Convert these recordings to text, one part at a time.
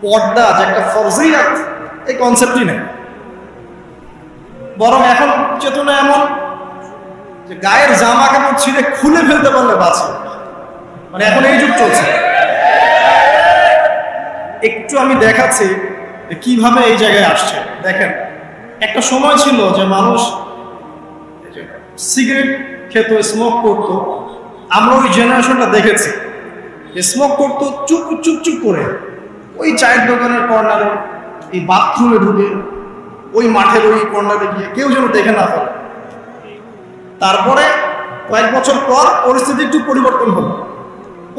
পর্দা যে একটা ফরজিয়াত, এই কনসেপ্টই নেই। বরং এখন চেতনা এমন যে গায়ের জামা কাপড় ছিঁড়ে খুলে ফেলতে পারলে বাঁচে, মানে এখন এই যুগ চলছে। একটু আমি দেখাচ্ছি কিভাবে এই জায়গায় আসছে। দেখেন, একটা সময় ছিল যে মানুষ সিগারেট খেত, স্মোক করতো। আমরা ওই জেনারেশনটা দেখেছি, স্মোক করতো চুপ চুপ চুপ করে, ওই চায়ের দোকানের কর্নারে, এই বাথরুমে ঢুকে, ওই মাঠের ওই কর্নারে গিয়ে, কেউ যেন দেখে না ফেলে। তারপরে কয়েক বছর পর পরিস্থিতি একটু পরিবর্তন হলো,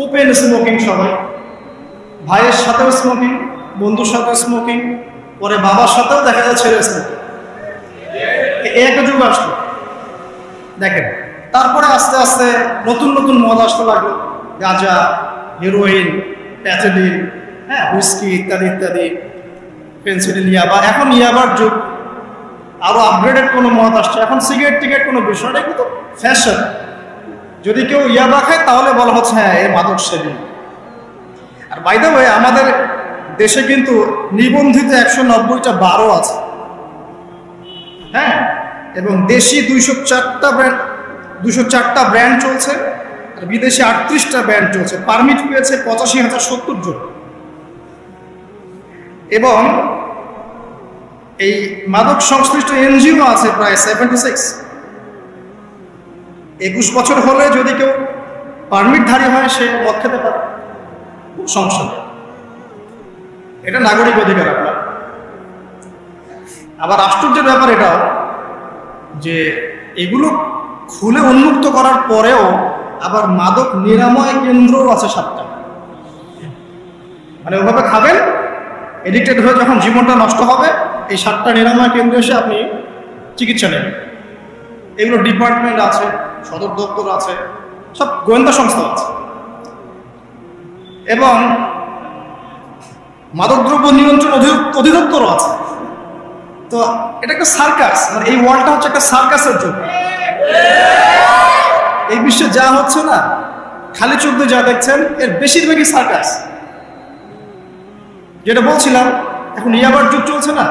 ওপেন স্মোকিং, সবাই ভাইয়ের সাথেও স্মোকিং, বন্ধুর সাথে স্মোকিং, পরে বাবার সাথেও দেখা যায় ছেলে স্মোকিং। এই একটা যুগ আসলো। দেখেন, তারপরে আস্তে আস্তে নতুন নতুন মদ আসতে লাগলো, গাঁজা, হেরোইন, প্যাথেডিন, হ্যাঁ, হুইস্কি ইত্যাদি ইত্যাদি, পেন্সিডিল, ইয়াবা। এখন ইয়াবার যুগ, আরো আপগ্রেডেড কোনো মদ আসছে। এখন সিগারেট টিকেট কোনো বিষয় নেই, কিন্তু ফ্যাশন। যদি কেউ ইয়াবা খায় তাহলে বলা হচ্ছে হ্যাঁ, এ মাদক সেবী। আর বাই দ্য ওয়ে, আমাদের দেশে কিন্তু নিবন্ধিত 190টা বারও আছে, হ্যাঁ, এবং দেশি 204টা ব্র্যান্ড চলছে, আর বিদেশি 38টা ব্র্যান্ড চলছে। পারমিট পেয়েছে 85,070 জন। এবং এই মাদক সংশ্লিষ্ট এনজিও আছে প্রায় 76। 21 বছর হলে যদি কেউ পারমিটধারী হয়, সে মদ খেতে পারে সংসদে। এটা নাগরিক অধিকার আপনার। আবার আশ্চর্যের ব্যাপার এটাও যে এগুলো খুলে উন্মুক্ত করার পরেও আবার মাদক নিরাময় কেন্দ্রও আছে 7টা। মানে ওভাবে খাবেন, এডিক্টেড হয়ে যখন জীবনটা নষ্ট হবে, এই 7টা নিরাময় কেন্দ্রে এসে আপনি চিকিৎসা নেবেন। এগুলো ডিপার্টমেন্ট আছে, সদর দপ্তর আছে, সব গোয়েন্দা সংস্থা আছে। এবং মাদকদ্রব্য নিয়ন্ত্রণ অধিদপ্তরও আছে। তো এটা একটা সার্কাস, মানে এই ওয়ার্ল্ডটা হচ্ছে একটা সার্কাসের যুগ। এই বিশ্বে যা হচ্ছে না, খালি চোখ দিয়ে যা দেখছেন, এর বেশিরভাগই সার্কাস। যেটা বলছিলাম, এখন ইয়াবার যুগ চলছে না।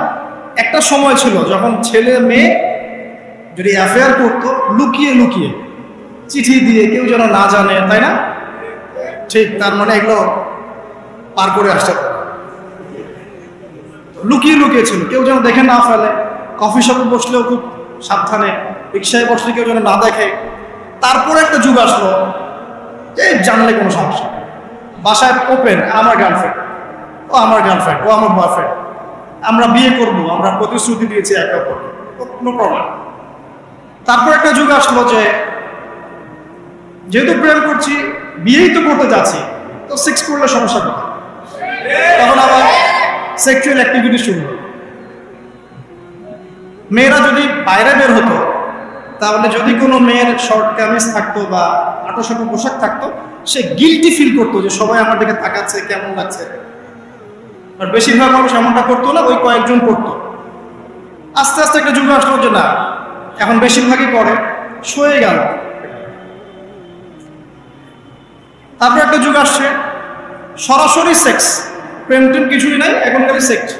একটা সময় ছিল যখন ছেলে মেয়ে যদি অ্যাফেয়ার করতো লুকিয়ে লুকিয়ে, চিঠি দিয়ে, কেউ যেন না জানে, তাই না? ঠিক, তার মানে এগুলো পার করে আসছে, লুকিয়ে লুকিয়ে ছিল, কেউ যেন দেখে না ফেলে। কফি শপে বসলেও খুব সাবধানে, রিক্সায় বসলে কেউ যেন না দেখে। তারপরে একটা যুগ আসলো যে জানলে কোনো সমস্যা, বাসায় ওপেন, আমার গার্লফ্রেন্ড, ও আমার গার্লফ্রেন্ড, ও আমার বয়ফ্রেন্ড, আমরা বিয়ে করবো, আমরা প্রতিশ্রুতি দিয়েছি একে অপরকে, নো প্রবলেম। তারপর একটা যুগ আসলো যে যেহেতু প্রেম করছি, বিয়েই তো করতে যাচ্ছি, তো সেক্স করলে সমস্যা কোথায়? তখন আবার সেক্সুয়াল অ্যাক্টিভিটি শুরু হলো। মেয়েরা যদি বাইরে বের হতো, তাহলে যদি কোনো মেয়ের শর্ট কামিজ থাকতো বা আটোসাটো পোশাক থাকতো, সে গিল্টি ফিল করতো যে সবাই আমার দিকে তাকাচ্ছে, কেমন লাগছে। আর বেশিরভাগ মানুষ এমনটা করতো না, ওই কয়েকজন করতো। আস্তে আস্তে একটা যুগ আসলো যে না, এখন বেশিরভাগই করে, সয়ে গেল। তারপর একটা যুগ আসছে সরাসরি সেক্স, প্রেম টেম কিছুই নাই, এখনকার সেক্স।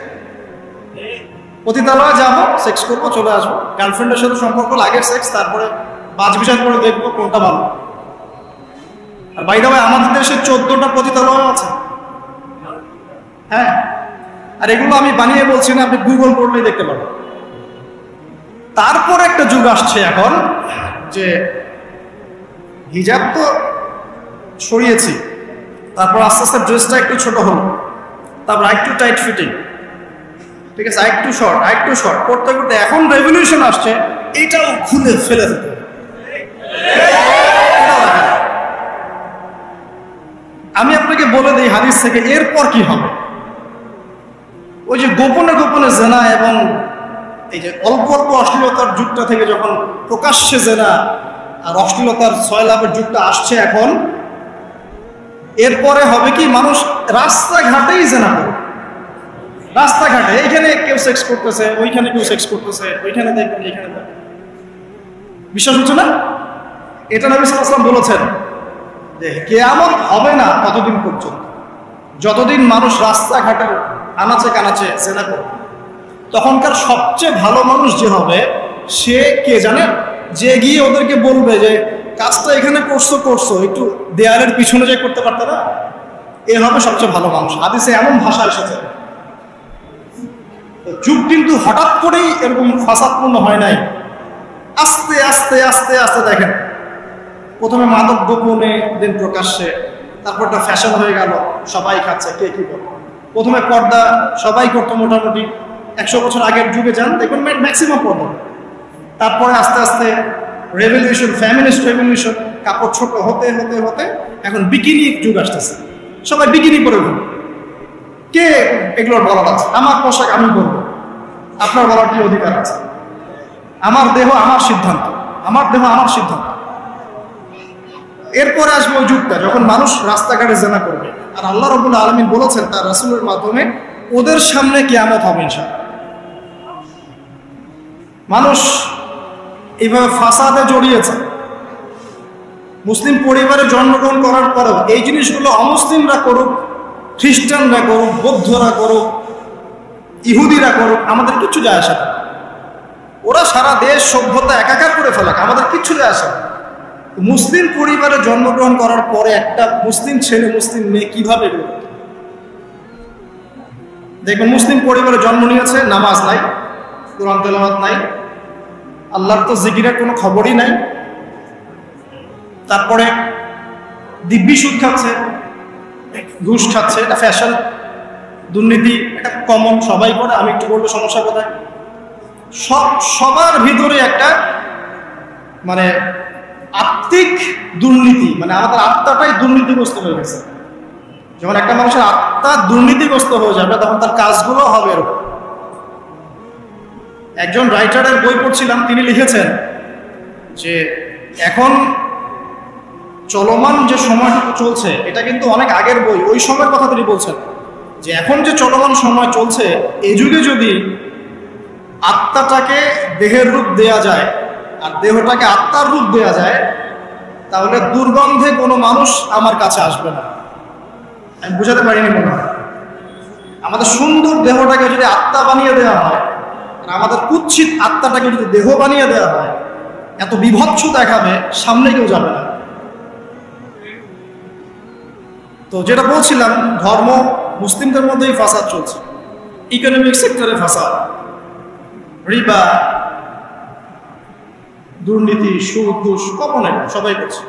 পতিতালয়ে যাবো, সেক্স করবো, চলে আসবো। গার্লফ্রেন্ডের সাথে সম্পর্ক, লাগের সেক্স, তারপরে বাজ বিচার করে দেখবো কোনটা ভালো। আর বাই দ্য ওয়ে, আমাদের দেশে 14টা পতিতালয় আছে, হ্যাঁ। আর এগুলো আমি বানিয়ে বলছি না, আপনি গুগল করলেই দেখতে পাবেন। তারপর একটা যুগ আসছে এখন যে হিজাব তো সরিয়েছি, তারপর আস্তে আস্তে ড্রেসটা একটু ছোট হলো, তারপর একটু টাইট ফিটিং, ঠিক আছে, একটু শর্ট করতে করতে এখন রেভলিউশন আসছে, এটাও খুলে ফেলে দিতে। আমি আপনাকে বলে দিই হাদিস থেকে, এরপর কি হবে? ওই যে গোপনে গোপনে জেনা এবং এই যে অল্প অল্প অশ্লীলতার যুগটা থেকে যখন প্রকাশ্যে জেনা আর অশ্লীলতার সয়লাভের যুগটা আসছে এখন, এরপরে হবে কি, মানুষ রাস্তাঘাটেই জেনা করবে। রাস্তাঘাটে এইখানে কেউ সেক্স করতেছে, ওইখানে কেউ সেক্স করতেছে, ওইখানে দেখবেন, এইখানে দেখবেন। বিশ্বাস হচ্ছে না? এটা নবী সাল্লাল্লাহু আলাইহি ওয়াসাল্লাম বলেছেন যে কিয়ামত হবে না ততদিন পর্যন্ত, যতদিন মানুষ রাস্তাঘাটের আনাচে কানাচে জেনা করবে। তখনকার সবচেয়ে ভালো মানুষ যে হবে সে কে জানেন? যে গিয়ে ওদেরকে বলবে যে কাজটা এখানে করছো একটু দেয়ালের পিছনে যে করতে পারতো না, এ হবে সবচেয়ে ভালো মানুষ। হাদিসে এমন ভাষা এসেছে। যুগ কিন্তু হঠাৎ করেই এরকম ফাসাদপূর্ণ হয় নাই, আস্তে আস্তে আস্তে আস্তে দেখেন, প্রথমে মাদক গোপনে, দেন প্রকাশ্যে, তারপর একটা ফ্যাশন হয়ে গেল, সবাই খাচ্ছে, কে কি করে। প্রথমে পর্দা সবাই করতো মোটামুটি, 100 বছর আগের যুগে যান দেখুন ম্যাক্সিমাম পর্দা। তারপরে আস্তে আস্তে রেভলিউশন, ফ্যামিনিস্ট রেভলিউশন, কাপড় ছোট হতে হতে হতে এখন বিকিনি যুগ আসতেছে, সবাই বিকিনি পরে ঘুরে। কে এগুলোর বলার আছে? আমার পোশাক আমি করবো, আপনার বলার কি অধিকার আছে? আমার দেহ আমার সিদ্ধান্ত, আমার দেহ আমার সিদ্ধান্ত। এরপরে আসবে ওই যুগটা যখন মানুষ রাস্তাঘাটে জেনা করবে, আর আল্লাহ রাব্বুল আলামিন বলেছেন তার রাসূলের মাধ্যমে ওদের সামনে কিয়ামত হবে ইনশাআল্লাহ। মানুষ এইভাবে ফাসাদে জড়িয়েছে। মুসলিম পরিবারে জন্মগ্রহণ করার পরেও এই জিনিসগুলো অমুসলিমরা করুক, খ্রিস্টানরা করুক, বৌদ্ধরা করুক, ইহুদিরা করুক, আমাদের কিচ্ছু যায় আসে না। ওরা সারা দেশ সভ্যতা একাকার করে ফেলাক, আমাদের কিচ্ছু যায় আসে না। মুসলিম পরিবারে জন্মগ্রহণ করার পরে একটা মুসলিম ছেলে, মুসলিম মেয়ে কিভাবে এগুলো দেখবেন? মুসলিম পরিবারে জন্ম নিয়েছে, নামাজ নাই, কোরআন তেলাওয়াত নাই, আল্লাহর তো জিকিরের কোনো খবরই নাই। তারপরে দিব্যি সুদ খাচ্ছে, ঘুষ খাচ্ছে, এটা ফ্যাশন। দুর্নীতি এটা কমন, সবাই করে, আমি একটু বলবো সমস্যা কোথায়। সবার ভিতরে একটা মানে আত্মিক দুর্নীতি, মানে আমাদের আত্মাটাই দুর্নীতিগ্রস্ত হয়ে গেছে। যখন একটা মানুষের আত্মা দুর্নীতিগ্রস্ত হয়ে যাবে তখন তার কাজগুলো হবে এরকম। একজন রাইটারের বই পড়ছিলাম, তিনি লিখেছেন যে এখন চলমান যে সময়টুকু চলছে এটা কিন্তু অনেক আগের বই, ওই সময়ের কথা তিনি বলছেন যে এখন যে চলমান সময় চলছে এই যুগে যদি আত্মাটাকে দেহের রূপ দেয়া যায় আর দেহটাকে আত্মার রূপ দেয়া যায় তাহলে দুর্গন্ধে কোনো মানুষ আমার কাছে আসবে না। আমি বুঝাতে পারিনি মনে হয়। আমাদের সুন্দর দেহটাকে যদি আত্মা বানিয়ে দেওয়া হয় আর আমাদের কুৎসিত আত্মাটাকে যদি দেহ বানিয়ে দেওয়া হয়, এত বিভৎস দেখাবে, সামনে কেউ যাবে না। তো যেটা বলছিলাম, ধর্ম মুসলিমদের মধ্যেই ফাসাদ চলছে, ইকোনমিক সেক্টরে ফাসাদ, রিবা, দুর্নীতি, সুদ, ঘুষ, কমনে সবাই করছে।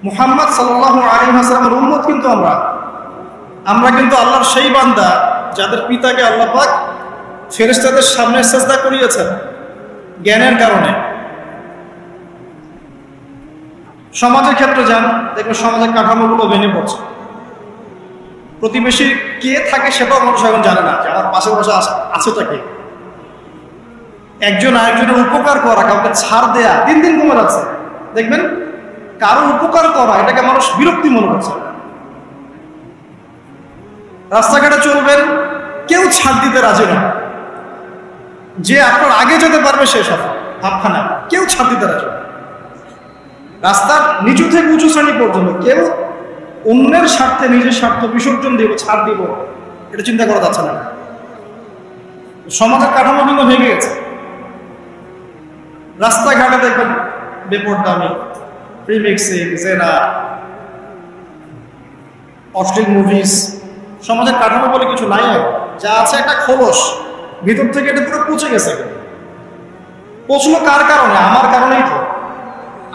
মুহাম্মদ সাল্লাল্লাহু আলাইহি ওয়াসাল্লামের উম্মত কিন্তু আমরা কিন্তু আল্লাহর সেই বান্দা যাদের পিতাকে আল্লাহ পাক ফেরেশতাদের সামনে সিজদা করিয়েছেন জ্ঞানের কারণে। সমাজের ক্ষেত্রে যান, দেখবেন সমাজের কাঠামোগুলো ভেঙে পড়ছে। প্রতিবেশী কে থাকে সেটাও মানুষ এখন জানে না, যে আমার পাশে বসে আছেটা কে। একজন আরেকজনের উপকার করা, কাউকে ছাড় দেয়া দিন দিন কমে যাচ্ছে। দেখবেন কারো উপকার করা এটাকে মানুষ বিরক্তি মনে করছে। রাস্তাঘাটে চলবেন, কেউ ছাড় দিতে রাজি না। যে আপনার আগে যেতে পারবে সে সফল, ভাবখানা, কেউ ছাড় দিতে রাজি না। রাস্তার নিচু থেকে উঁচু শ্রেণী পর্যন্ত কেউ অন্যের স্বার্থে নিজের স্বার্থ বিসর্জন দিব, ছাড় দিব, এটা চিন্তা করা যাচ্ছে না। সমাজের কাঠামো কিন্তু ভেঙে গেছে। রাস্তাঘাটে দেখবেন বেপরদামি, প্রিমিক্সিং, জেনা, অশ্লীল মুভিজ। সমাজের কাঠামো বলে কিছু নাই, যা আছে একটা খোলস, ভিতর থেকে এটা পুরো পচে গেছে। পচলো কার কারণে? আমার কারণেই তো,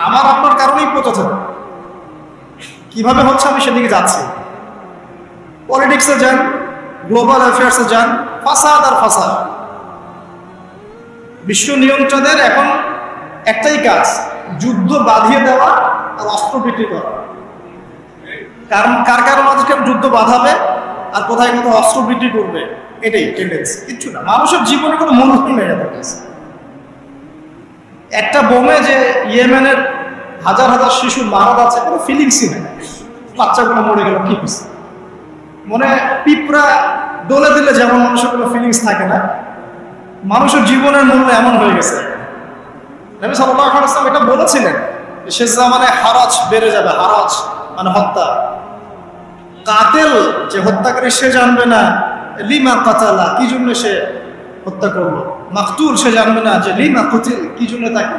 আমার আপনার কারণেই পচেছে। কিভাবে হচ্ছে আমি সেদিকে যাচ্ছি। পলিটিক্সে যান, গ্লোবাল অ্যাফেয়ার্সে যান, ফাসাদ আর ফাসাদ। বিশ্ব নিয়ন্ত্রণের এখন একটাই কাজ, যুদ্ধ বাঁধিয়ে দেওয়া আর অস্ত্র বিক্রি করা। কারণ কার কারণ আজকে যুদ্ধ বাঁধাবে আর কোথায় কোথাও অস্ত্র বিক্রি করবে, এটাই টেন্ডেন্সি, কিচ্ছু না। মানুষের জীবনে কোনো মূল্যই নেই। একটা বোমে যে ইয়েমেনের হাজার হাজার শিশু মারা যাচ্ছে, কোনো ফিলিংসই নেই। বাচ্চাগুলো মরে গেল, কি হচ্ছে? মনে পিঁপড়া দোলে দিলে যেমন মানুষের কোনো ফিলিংস থাকে না, মানুষের জীবনের মূল্য এমন হয়ে গেছে। নবী সাল্লাল্লাহু আলাইহি ওয়াসাল্লাম এটা বলেছিলেন, শেষ জামানে হারাজ বেড়ে যাবে। হারাজ মানে হত্যা। কাতেল যে হত্যাকারী সে জানবে না লিমা কাতালা, কি জন্য সে হত্যা করলো। মাকতুল, সে জানবে না যে লিমা কুতিল, কি জন্য তাকে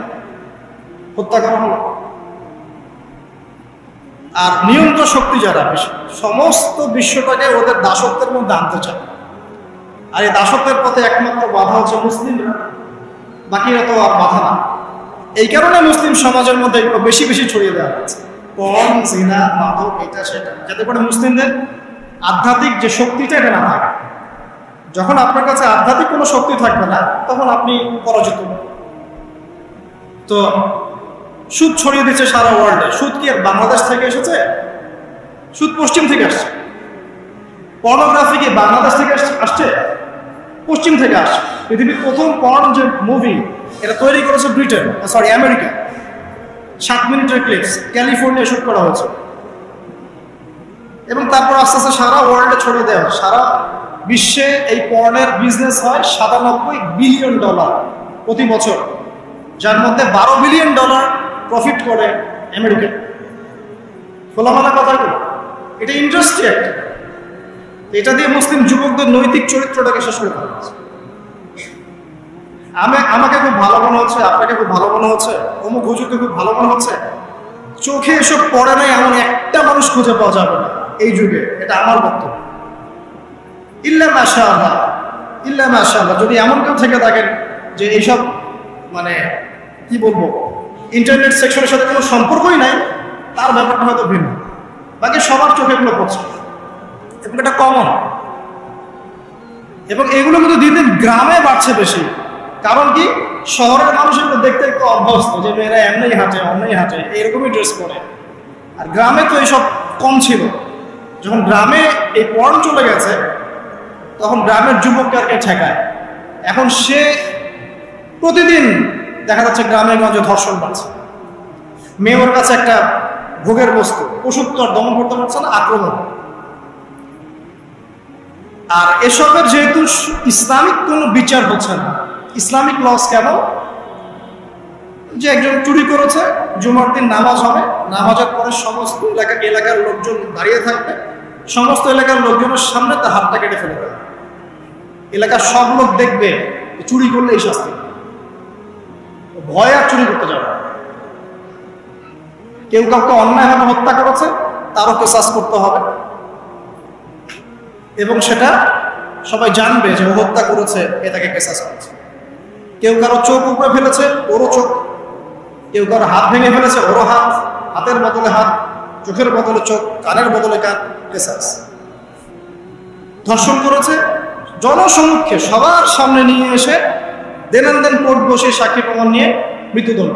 হত্যা করা হলো। আর নিয়ন্ত্রণ শক্তি যারা, সমস্ত বিশ্বটাকে ওদের দাসত্বের মধ্যে আনতে চায়। আর এই দাসত্বের পথে একমাত্র বাধা হচ্ছে মুসলিমরা, বাকিরা তো আর বাধা না। এই কারণে মুসলিম সমাজের মধ্যে এগুলো বেশি বেশি ছড়িয়ে দেওয়া হচ্ছে, পর্ন, জিনা, মাদক, এটা সেটা, যাতে করে মুসলিমদের আধ্যাত্মিক যে শক্তিটা এটা না থাকে। যখন আপনার কাছে আধ্যাত্মিক কোনো শক্তি থাকবে না, তখন আপনি পরাজিত। তো সুদ ছড়িয়ে দিচ্ছে সারা ওয়ার্ল্ডে। সুদ কি আর বাংলাদেশ থেকে এসেছে? সুদ পশ্চিম থেকে আসছে। পর্নোগ্রাফি কি বাংলাদেশ থেকে আসছে? পশ্চিম থেকে আসছে। পৃথিবীর প্রথম পর্ন যে মুভি, এটা তৈরি করেছে ব্রিটেন, সরি আমেরিকা। 7 মিনিটের ক্লিপস, ক্যালিফোর্নিয়া শুট করা হয়েছে, এবং তারপর আস্তে আস্তে সারা ওয়ার্ল্ডে ছড়িয়ে দেওয়া হয়। সারা বিশ্বে এই পর্নের বিজনেস হয় $97 বিলিয়ন প্রতি বছর, যার মধ্যে $12 বিলিয়ন প্রফিট করে আমেরিকা। খোলামেলা কথাগুলো, এটা ইন্ডাস্ট্রি একটা। এটা দিয়ে মুসলিম যুবকদের নৈতিক চরিত্রটাকে শেষ করে ফেলা হচ্ছে। আমাকে খুব ভালো মনে হচ্ছে, আপনাকে খুব ভালো মনে হচ্ছে, অমুক হুজুরকে খুব ভালো মনে হচ্ছে, চোখে এসব পড়ে নাই এমন একটা মানুষ খুঁজে পাওয়া যাবে না এই যুগে। এটা আমার বক্তব্য। ইল্লা মাশাআল্লাহ, ইল্লা মাশাআল্লাহ, যদি এমন কেউ থেকে থাকেন যে এইসব মানে কি বলবো, ইন্টারনেট সেকশনের সাথে কোনো সম্পর্কই নাই, তার ব্যাপারটা হয়তো ভিন্ন। বাকি সবার চোখে এগুলো পড়ছে, এবং এটা কমন। এবং এগুলো কিন্তু দিন দিন গ্রামে বাড়ছে বেশি। কারণ কি, শহরের মানুষ এগুলো দেখতে একটু অভ্যস্ত, যে মেয়েরা এমনি হাঁটে, অমনি হাঁটে, এরকমই ড্রেস পরে। আর গ্রামে তো এইসব কম ছিল। যখন গ্রামে এই পর্ন চলে গেছে, তখন গ্রামের যুবককে ঠেকায়। এখন সে প্রতিদিন দেখা যাচ্ছে গ্রামে গঞ্জে ধর্ষণ বাড়ছে। মেয়ের কাছে একটা ভোগের বস্তু, পশুত্ব দমন করতে পারছে না, আক্রমণ। আর এসবের যেহেতু ইসলামিক কোনো বিচার হচ্ছে না, ইসলামিক লস কেমন, যে একজন চুরি করেছে, জুমার দিন নামাজ হবে, নামাজের পরে সমস্ত এলাকার লোকজন দাঁড়িয়ে থাকবে, সমস্ত এলাকার লোকজনের সামনে তার হাতটা কেটে ফেলে দেবে। এলাকার সব লোক দেখবে চুরি করলে এই শাস্তি, ভয় আর চুরি করতে যাবে। কেউ কাউকে অন্যায়ভাবে হত্যা করেছে, তারও কেসাস করতে হবে, এবং সেটা সবাই জানবে যে ও হত্যা করেছে, এ তাকে কেসাস করেছে। কেউ কারো চোখ উপরে ফেলেছে, ওরও চোখ। কেউ কারো হাত ভেঙে ফেলেছে, ওরও হাত। হাতের বদলে হাত, চোখের বদলে চোখ, কানের বদলে কান, কেসাস। ধর্ষণ করেছে, জনসম্মুখে সবার সামনে নিয়ে এসে দেন কোর্ট বসে সাক্ষী প্রমাণ নিয়ে মৃত্যুদণ্ড।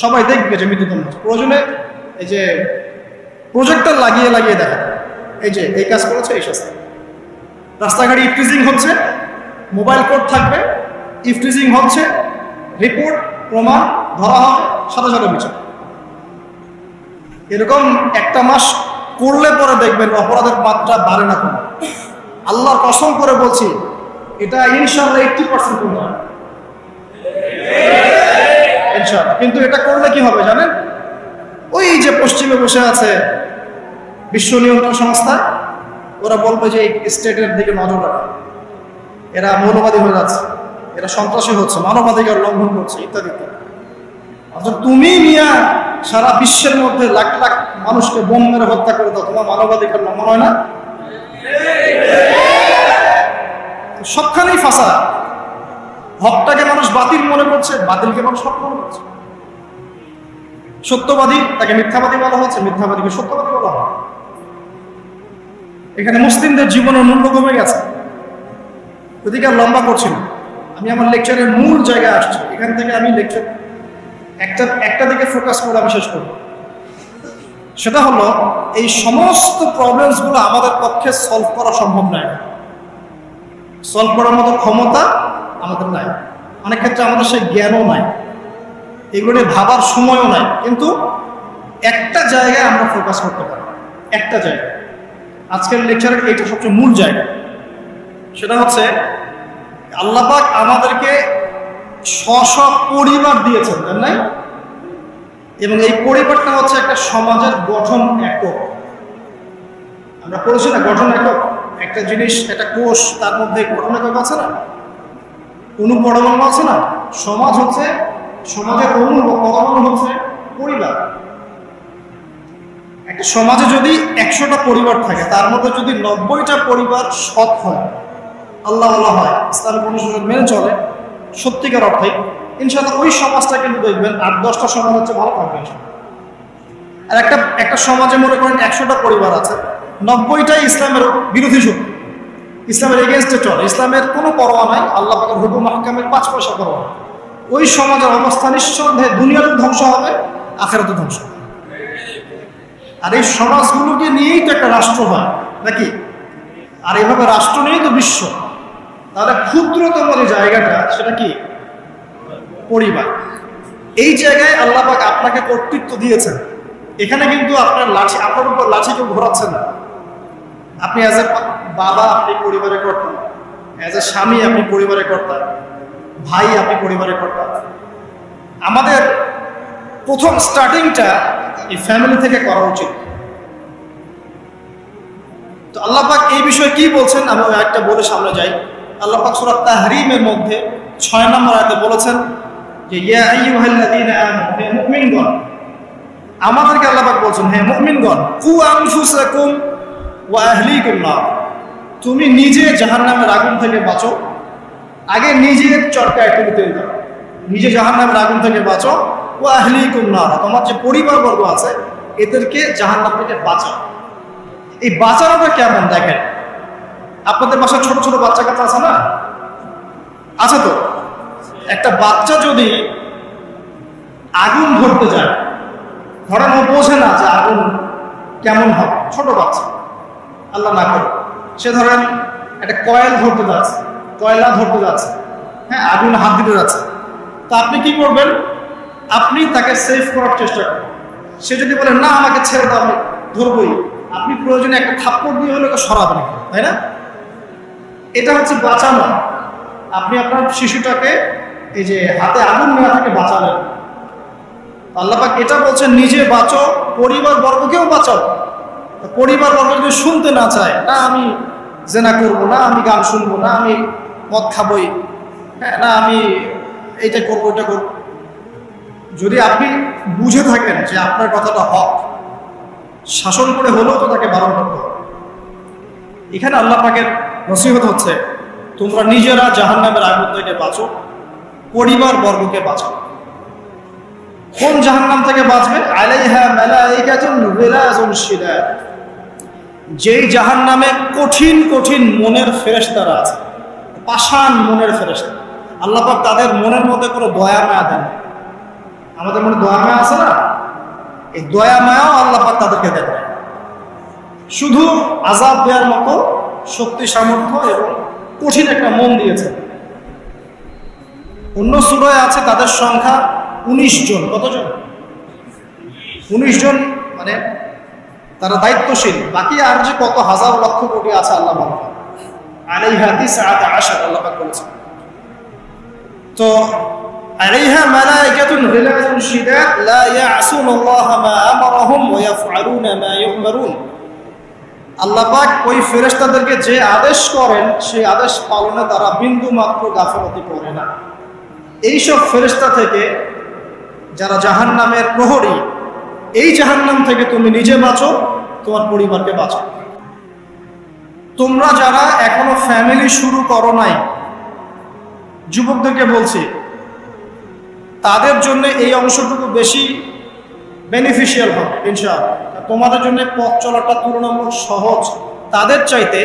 সবাই দেখবে যে মৃত্যুদণ্ড। প্রয়োজনে এই যে প্রজেক্টর লাগিয়ে দেখা, এই যে এই কাজ করেছে, এই শাস্তি। রাস্তাঘাটে ইফটিজিং হচ্ছে, মোবাইল কোর্ট থাকবে, ইফটিজিং হচ্ছে, রিপোর্ট প্রমাণ ধরা হবে, সাথে সাথে বিচার। এরকম একটা মাস করলে পরে দেখবেন অপরাধের মাত্রা বাড়ে না কোনো। আল্লাহর কসম করে বলছি, এটা ইনশাআল্লাহ 80% কমে যাবে ইনশাআল্লাহ। কিন্তু এটা করলে কি হবে জানেন? ওই যে পশ্চিমে বসে আছে বিশ্ব নিয়ন্ত্রণ সংস্থা, ওরা বলবে যে এই স্টেটের দিকে নজর রাখে, এরা মৌলবাদী হয়ে যাচ্ছে, এরা সন্ত্রাসী হচ্ছে, মানবাধিকার লঙ্ঘন করছে, ইত্যাদি ইত্যাদি। অর্থাৎ তুমি মিয়া সারা বিশ্বের মধ্যে লাখ লাখ মানুষকে বোম মেরে হত্যা করে দাও, তোমার মানবাধিকার লঙ্ঘন হয় না? সবখানেই ফাসাদ। হকটাকে মানুষ বাতিল মনে করছে, বাতিলকে মানুষ হক মনে করছে। সত্যবাদী তাকে মিথ্যাবাদী বলা হচ্ছে, মিথ্যাবাদীকে সত্যবাদী বলা হয়। এখানে মুসলিমদের জীবনের মূল্য কমে গেছে। ওদিকে আর লম্বা করছি না, আমি আমার লেকচারের মূল জায়গায় আসছি। এখান থেকে আমি লেকচার একটা দিকে ফোকাস করে আমি শেষ করব। সেটা হলো, এই সমস্ত প্রবলেমসগুলো আমাদের পক্ষে সলভ করা সম্ভব নয়। সলভ করার মতো ক্ষমতা আমাদের নাই। অনেক ক্ষেত্রে আমাদের সেই জ্ঞানও নাই, এগুলো নিয়ে ভাবার সময়ও নাই। কিন্তু একটা জায়গায় আমরা ফোকাস করতে পারি, একটা জায়গায়। আজকের লেকচারের এইটা সবচেয়ে মূল জায়গা। সেটা হচ্ছে, আল্লাহ পাক আমাদেরকে স্ব পরিবার দিয়েছেন, তাই না? এবং এই পরিবারটা হচ্ছে একটা সমাজের গঠন একক। আমরা পড়েছি না, গঠন একক। একটা জিনিস, একটা কোষ, তার মধ্যে ঘটনা আছে না, অনুপরমাণু আছে না। সমাজ হচ্ছে, সমাজের পরমাণু হচ্ছে পরিবার। একটা সমাজে যদি 100টা পরিবার থাকে, তার মধ্যে যদি 90টা পরিবার সৎ হয়, আল্লাহ হয়, ইসলামিক অনুশাসন মেনে চলে সত্যিকার অর্থে, ইনশাআল্লাহ ওই সমাজটা কিন্তু দেখবেন 8-10টা সমাজ হচ্ছে ভালো থাকবে। আর একটা সমাজে মনে করেন 100টা পরিবার আছে, 90টাই ইসলামের বিরোধী শক্তি, ইসলামের এগেনস্টে চলে, ইসলামের কোনো পরোয়া নাই, আল্লাহ পাকের হুকুম আহকামের 5 পয়সা পরোয়া। ওই সমাজের অবস্থা নিঃসন্দেহে দুনিয়াতেও ধ্বংস হবে, আখিরাতেও ধ্বংস হবে। আর এই সমাজগুলোকে নিয়েই তো একটা রাষ্ট্র হয় নাকি? আর এইভাবে রাষ্ট্র নিয়েই তো বিশ্ব। তাহলে ক্ষুদ্রতম যে জায়গাটা, সেটা কি? পরিবার। এই জায়গায় আল্লাহ পাক আপনাকে কর্তৃত্ব দিয়েছেন। এখানে কিন্তু আপনার লাঠি, আপনার উপর লাঠি কেউ ঘোরাচ্ছে না। আপনি অ্যাজ এ বাবা আপনি পরিবারে কর্তা, অ্যাজ এ স্বামী আপনি পরিবারে কর্তা, ভাই আপনি পরিবারে কর্তা। আমাদের প্রথম স্টার্টিংটা এই ফ্যামিলি থেকে করা উচিত। তো আল্লাহ পাক এই বিষয়ে কি বলছেন, আমি একটা বলে সামনে যাই। আল্লাহ পাক সূরা তাহরিমের মধ্যে 6 নম্বর আয়াতে বলেছেন যে ইয়া আইয়ুহাল্লাযীনা আমানু, হে মুমিনগণ। আমাদেরকে আল্লাহ পাক বলছেন, হে মুমিনগণ, কু আনফুসাকুম ওয়া আহলিকুম নার, তুমি নিজে জাহান্নামের আগুন থেকে বাঁচো। আগে নিজের চরকায় তুলে তেল দাও, নিজে জাহান্নামের আগুন থেকে বাঁচো। ওয়া আহলিকুম নার, তোমার যে পরিবারবর্গ আছে এদেরকে জাহান্নাম থেকে বাঁচাও। এই বাঁচানোটা কেমন দেখেন, আপনাদের বাসায় ছোট ছোট বাচ্চা কাচ্চা আছে না? আছে তো। একটা বাচ্চা যদি আগুন ধরতে যায়, ধরেন ও বোঝে না যে আগুন কেমন হবে, ছোট বাচ্চা, আল্লাহ না করে, সে ধরেন একটা কয়েল ধরতে যাচ্ছে, কয়লা ধরতে যাচ্ছে, হ্যাঁ, আগুন হাত দিতে যাচ্ছে, তো আপনি কি করবেন? আপনি তাকে সেভ করার চেষ্টা করবেন। সে যদি বলে না আমাকে ছেড়ে দাও, আমি ধরবই, আপনি প্রয়োজনে একটা থাপ্পড় দিয়ে হলে সরাবেন, তাই না? এটা হচ্ছে বাঁচানো। আপনি আপনার শিশুটাকে এই যে হাতে আগুন নেওয়া থেকে বাঁচালেন। আল্লাহ পাক এটা বলছেন, নিজে বাঁচো, পরিবার বর্গকেও বাঁচাও। পরিবার বর্গ যদি শুনতে না চায়, না আমি জেনা করবো না, আমি গান শুনবো না, আমি মদ খাবই, হ্যাঁ, না আমি এইটা করবো, এটা করবো, যদি আপনি বুঝে থাকেন যে আপনার কথাটা হক, শাসন করে হলেও তো তাকে বারণ করতে হবে। এখানে আল্লাহ পাকের নসিহত হচ্ছে, তোমরা নিজেরা জাহান্নামের আগুন থেকে বাঁচো, পরিবার বর্গকে বাঁচাও। কোন জাহান্নাম থেকে বাঁচবে? আলাইহা মালাইকাতুন গিলাযুন শিদাদ, যেই জাহান্নামে কঠিন কঠিন মনের ফেরেশতারা আছে, পাষাণ মনের ফেরেশতা। আল্লাহ পাক তাদের মনের মধ্যে কোনো দয়া মায়া দেন। আমাদের মনে দয়া মায়া আছে না? এই দয়া মায়াও আল্লাহ পাক তাদেরকে দেন, শুধু আযাব দেওয়ার মতো শক্তি সামর্থ্য এবং কঠিন একটা মন দিয়েছে। অন্য সূরায় আছে তাদের সংখ্যা 19 জন। কতজন? 19 জন, মানে তারা দায়িত্বশীল। বাকি আর যে কত হাজার লক্ষ কোটি আছে আল্লাহ বলেন, আলাইহা 19 আল্লাহ পাক বলেছেন। তো আলাইহা মালাইকাতুন গিলাযুন শিদাদ লা ইয়াসুনাল্লাহা মা আমারাহুম ওয়া ইয়াফআলুনা মা ইউমারুন। আল্লাহ পাক ওই ফেরেশতাদেরকে যে আদেশ করেন সেই আদেশ পালনে তারা বিন্দু মাত্র গাফিলতি করে না। এইসব ফেরেশতা থেকে যারা জাহান্নামের প্রহরী, এই জাহান্নাম থেকে তুমি নিজে বাঁচো, তোমার পরিবারকে বাঁচো। তোমরা যারা এখনো ফ্যামিলি শুরু করো নাই, যুবকদেরকে বলছি, তাদের জন্য এই অংশটুকু বেশি বেনিফিশিয়াল হবে ইনশাআল্লাহ। তোমাদের জন্য পথ চলাটা তুলনামূলক সহজ তাদের চাইতে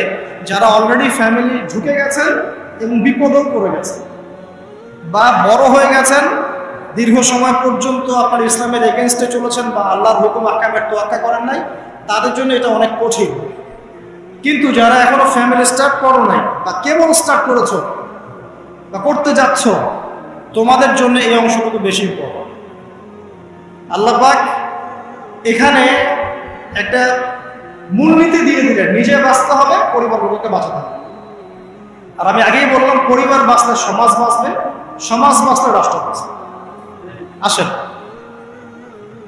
যারা অলরেডি ফ্যামিলি ঢুকে গেছেন এবং বিপদও পড়ে গেছেন, বা বড় হয়ে গেছেন, দীর্ঘ সময় পর্যন্ত আপনার ইসলামের এগেনস্টে চলেছেন, বা আল্লাহর হুকুম আহকামের তোয়াক্কা করেন নাই, তাদের জন্য এটা অনেক কঠিন। কিন্তু যারা এখনো ফ্যামিলি স্টার্ট করো নাই, বা কেবল স্টার্ট করেছো বা করতে যাচ্ছ, তোমাদের জন্য এই অংশটুকু বেশি ইম্পর্টেন্ট। আল্লাহ পাক এখানে একটা মূলনীতি দিয়ে দিলেন, নিজে বাঁচতে হবে, পরিবারগুলোকে বাঁচাতে হবে। আর আমি আগেই বললাম, পরিবার বাঁচলে সমাজ বাঁচবে, সমাজ বাঁচলে রাষ্ট্র বাঁচবে। আসেন